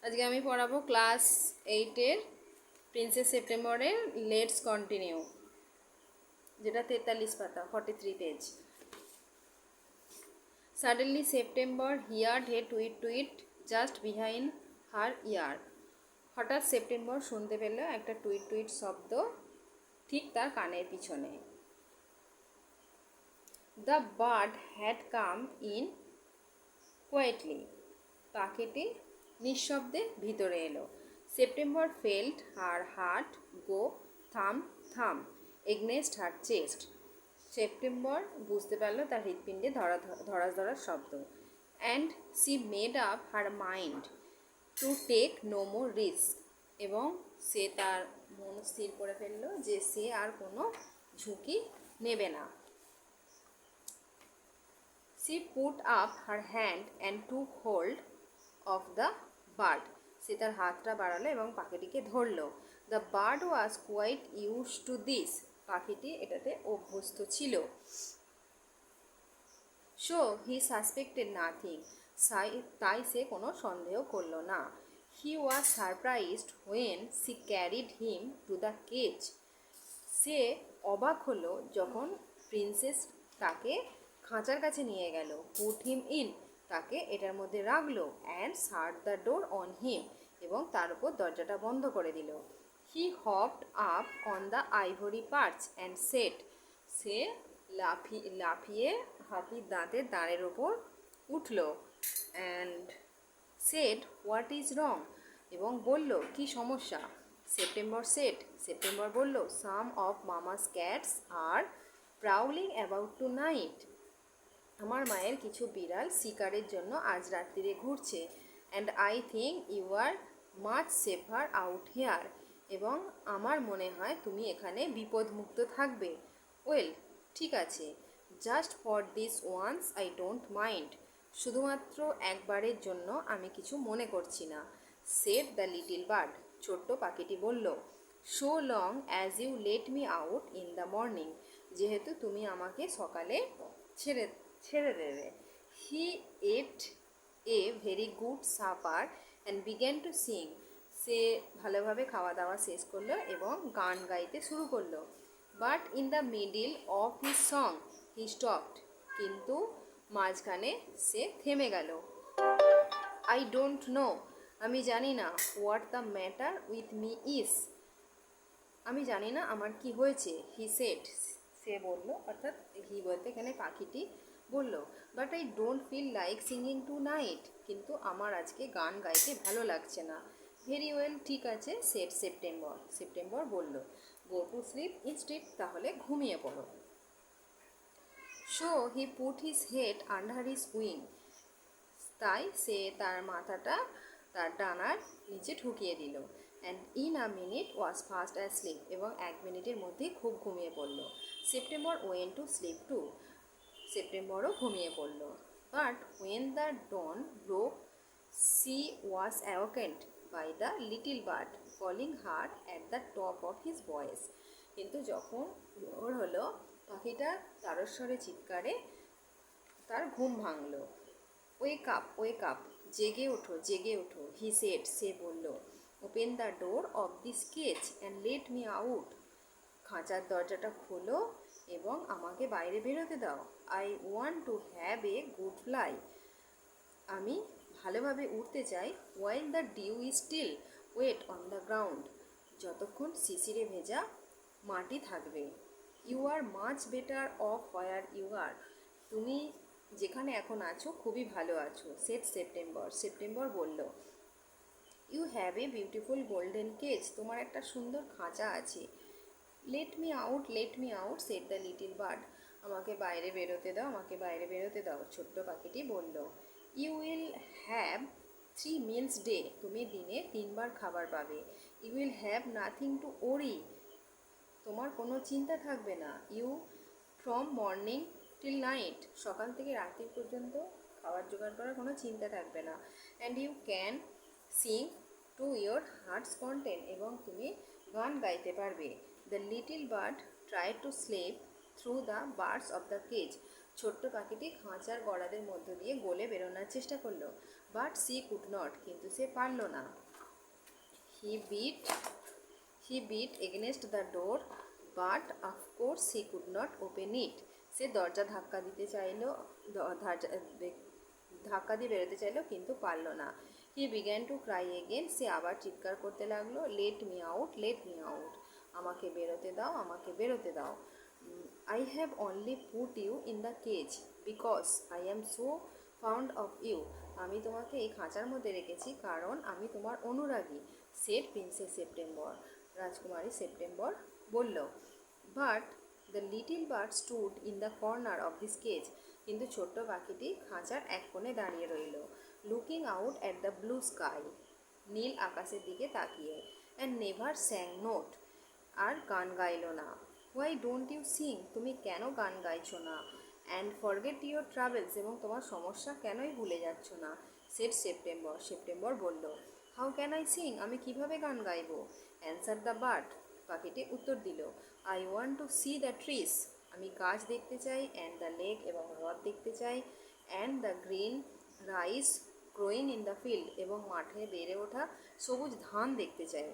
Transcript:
আজকে আমি পড়াবো ক্লাস 8-এর প্রিন্সেস সেপ্টেম্বরের লেটস কন্টিনিউ, যেটা 43 পাতা, 43 পেজ। সাডেনলি সেপ্টেম্বর হিয়ার্ড হে টুইট টুইট জাস্ট বিহাইন্ড হার ইয়ার। হঠাৎ সেপ্টেম্বর শুনতে পেল একটা টুইট টুইট শব্দ ঠিক তার কানের পিছনে। The bird had come in quietly. পাখিটি নিঃশব্দে ভিতরে এলো। September felt her heart go thump thump against হার চেস্ট। সেপ্টেম্বর বুঝতে পারলো তার হৃৎপিণ্ডে ধরার শব্দ। And she made up her mind to take no more risk. এবং সে তার মন স্থির করে ফেললো যে সে আর কোনো ঝুঁকি নেবে না। She put up her hand and took hold of the bird. সে তার হাতটা বাড়ালো এবং পাখিটিকে ধরলো। The bird was quite used to this. পাখিটি এটাতে অভ্যস্ত ছিল। So he suspected nothing. তাই সে কোনো সন্দেহ করলো না। He was surprised when she carried him to the cage. সে অবাক হলো যখন প্রিন্সেস তাকে খাঁচার কাছে নিয়ে গেল। পুট হিম ইন, তাকে এটার মধ্যে রাখলো। And shut the door on him, এবং তার উপর দরজাটা বন্ধ করে দিল। He hopped up on the ivory perch and sat. সে লাফিয়ে হাতির দাঁতের দাঁড়ের ওপর উঠল। And said what is wrong, এবং বলল কি সমস্যা। সেপ্টেম্বর বলল some of mama's cats are prowling about tonight. আমার মায়ের কিছু বিড়াল শিকারের জন্য আজ রাত্রিরে ঘুরছে। And I think you are much safer out hair, এবং আমার মনে হয় তুমি এখানে বিপদমুক্ত থাকবে। ওয়েল, ঠিক আছে, just for this once I don't mind. শুধুমাত্র একবারের জন্য আমি কিছু মনে করছি না। সেড দ্য লিটিল বার্ড, ছোট্ট পাখিটি বলল। So long as you let me out in the morning, যেহেতু তুমি আমাকে সকালে ছেড়ে দেবে। He ate a very good supper and began to sing. সে ভালোভাবে খাওয়া দাওয়া শেষ করলো এবং গান গাইতে শুরু করলো। But in the middle of his song he stopped, কিন্তু মাঝখানে সে থেমে গেল। আই ডোন্ট নো, আমি জানি না। What the matter with me is, আমি জানি না আমার কি হয়েছে। হি সেড, সে বলল, অর্থাৎ হি বলতে এখানে পাখিটি বলল। But I don't feel like singing tonight, কিন্তু আমার আজকে গান গাইতে ভালো লাগছে না। ভেরি ওয়েল, ঠিক আছে, সেড সেপ্টেম্বর বলল। গো টু স্লিপ ইনস্টেড, তাহলে ঘুমিয়ে পড়ো। So he put his head under his wing, তাই সে তার মাথাটা তার ডানার নিচে ঢুকিয়ে দিল। And in a minute was fast asleep, এবং 1 মিনিটের মধ্যেই খুব ঘুমিয়ে পড়ল। September went to sleep too, সেপ্টেম্বরও ঘুমিয়ে পড়ল। But when the dawn broke she was awakened by the little bird calling her at the top of his voice. কিন্তু যখন ভোর হলো, পাখিটা তারস্বরে চিৎকারে তার ঘুম ভাঙল। ওয়েক আপ, জেগে ওঠো, জেগে ওঠো। হি সেড, সে বলল। Open the door of this cage and let me out, খাঁচার দরজাটা খোলো এবং আমাকে বাইরে বেরোতে দাও। I want to have a good fly, আমি ভালোভাবে উঠতে চাই। While the dew is still wet on the ground, যতক্ষণ শিশিরে ভেজা মাটি থাকবে। You are much better off where you are, তুমি যেখানে এখন আছো খুবই ভালো আছো। সেপ্টেম্বর বলল। You have a beautiful golden cage, তোমার একটা সুন্দর খাঁচা আছে। Late me out said the little bird, আমাকে বাইরে বেরোতে দাও, আমাকে বাইরে বেরোতে দাও, ছোট্ট পাখিটি বলল। You will have 3 meals day, তুমি দিনে 3 বার খাবার পাবে। You will have nothing to worry, তোমার কোনো চিন্তা থাকবে না। You from morning till night, সকাল থেকে রাত্রি পর্যন্ত খাবার জোগাড় করার কোনো চিন্তা থাকবে না। And you can sing to your heart's content, এবং তুমি গান গাইতে পারবে। The little bird try to slip through the birds of the cage, ছোট্ট পাখিটি খাঁচার গড়াদের মধ্য দিয়ে গলে বেরোনোর চেষ্টা করলো। বাট সি কুড নট, কিন্তু সে পারল না। He beat against the door, but of course he could not open it. সে দরজা ধাক্কা দিতে চাইলো, ধাক্কা দিয়ে বেরোতে চাইলো, কিন্তু পারল না। He began to cry again, সে আবার চিৎকার করতে লাগলো, let me out, let me out, আমাকে বেরোতে দাও, আমাকে বেরোতে দাও। I have only put you in the cage because I am so fond of you, আমি তোমাকে এই খাঁচার মধ্যে রেখেছি কারণ আমি তোমার অনুরাগী, সেড প্রিন্সেস সেপ্টেম্বর, রাজকুমারী সেপ্টেম্বর বলল। But the little bird stood in the corner of this cage, কিন্তু ছোট্ট পাখিটি খাঁচার এক কোণে দাঁড়িয়ে রইল, looking out at the blue sky, নীল আকাশের দিকে তাকিয়ে, অ্যান্ড নেভার স্যাং নোট, আর গান গাইল না। হোয়াই ডোন্ট ইউ সিং, তুমি কেন গান গাইছো না? অ্যান্ড ফরগেট ইউর ট্রাভেলস, এবং তোমার সমস্যা কেনই ভুলে যাচ্ছ না? সেড সেপ্টেম্বর, সেপ্টেম্বর বলল। হাউ ক্যান আই সিং, আমি কিভাবে গান গাইব? অ্যান্সার দ্য বার্ড, পাখিটি উত্তর দিল। I want two C the trees, আমি গাছ দেখতে চাই, অ্যান্ড দ্য লেক, এবং হ্রদ দেখতে চাই, and the green rice growing in the field, এবং মাঠে বেড়ে ওঠা সবুজ ধান দেখতে চাই।